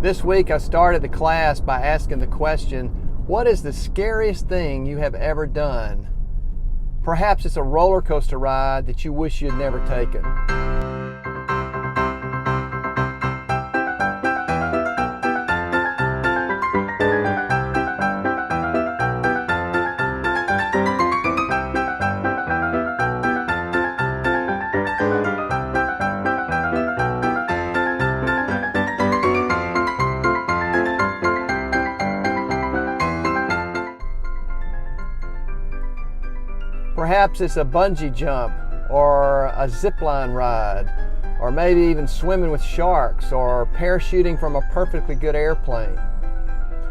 This week I started the class by asking the question, what is the scariest thing you have ever done? Perhaps it's a roller coaster ride that you wish you'd never taken. Perhaps it's a bungee jump or a zip line ride, or maybe even swimming with sharks or parachuting from a perfectly good airplane.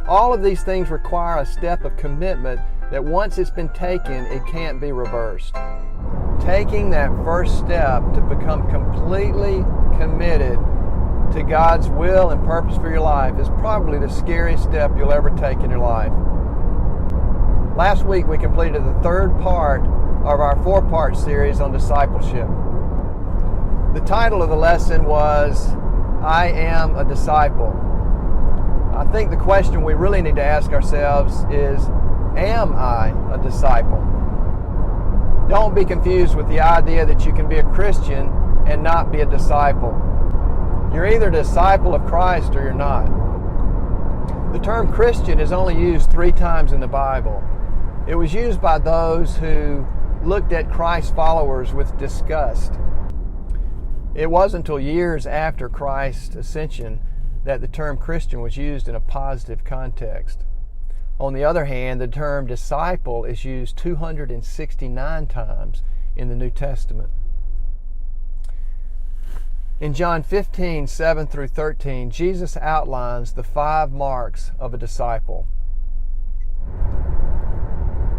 All of these things require a step of commitment that once it's been taken, it can't be reversed. Taking that first step to become completely committed to God's will and purpose for your life is probably the scariest step you'll ever take in your life. Last week we completed the third part of our four-part series on discipleship. The title of the lesson was, I Am a Disciple. I think the question we really need to ask ourselves is, am I a disciple? Don't be confused with the idea that you can be a Christian and not be a disciple. You're either a disciple of Christ or you're not. The term Christian is only used 3 times in the Bible. It was used by those who looked at Christ's followers with disgust. It wasn't until years after Christ's ascension that the term Christian was used in a positive context. On the other hand, the term disciple is used 269 times in the New Testament. In John 15, 7 through 13, Jesus outlines the 5 marks of a disciple.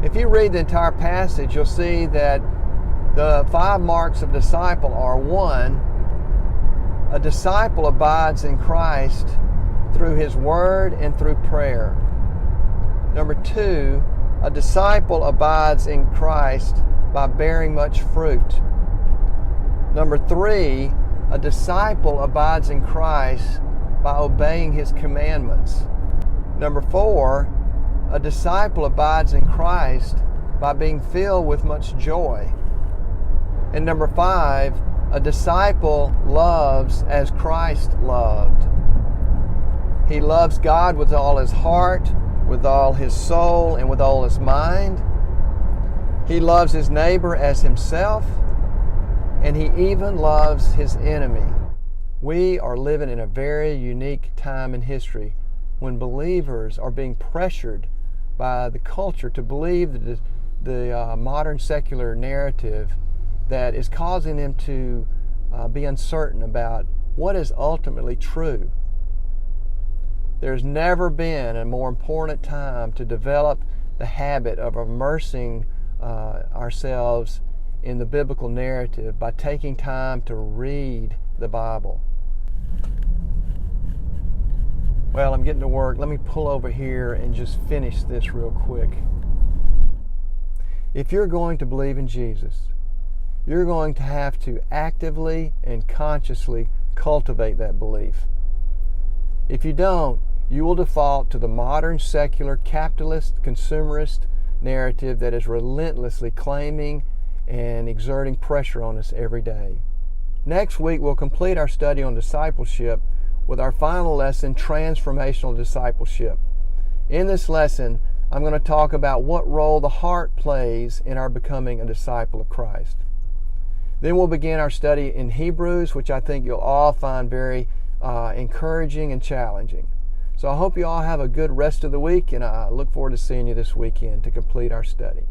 If you read the entire passage, you'll see that the 5 marks of disciple are: 1, a disciple abides in Christ through His Word and through prayer. Number 2, a disciple abides in Christ by bearing much fruit. Number 3, a disciple abides in Christ by obeying His commandments. Number 4, a disciple abides in Christ by being filled with much joy. And number 5, a disciple loves as Christ loved. He loves God with all his heart, with all his soul, and with all his mind. He loves his neighbor as himself, and he even loves his enemy. We are living in a very unique time in history when believers are being pressured by the culture to believe the modern secular narrative that is causing them to be uncertain about what is ultimately true. There's never been a more important time to develop the habit of immersing ourselves in the biblical narrative by taking time to read the Bible. Well, I'm getting to work. Let me pull over here and just finish this real quick. If you're going to believe in Jesus, you're going to have to actively and consciously cultivate that belief. If you don't, you will default to the modern secular capitalist consumerist narrative that is relentlessly claiming and exerting pressure on us every day. Next week, we'll complete our study on discipleship with our final lesson, transformational discipleship. In this lesson, I'm going to talk about what role the heart plays in our becoming a disciple of Christ. Then we'll begin our study in Hebrews, which I think you'll all find very encouraging and challenging. So I hope you all have a good rest of the week, and I look forward to seeing you this weekend to complete our study.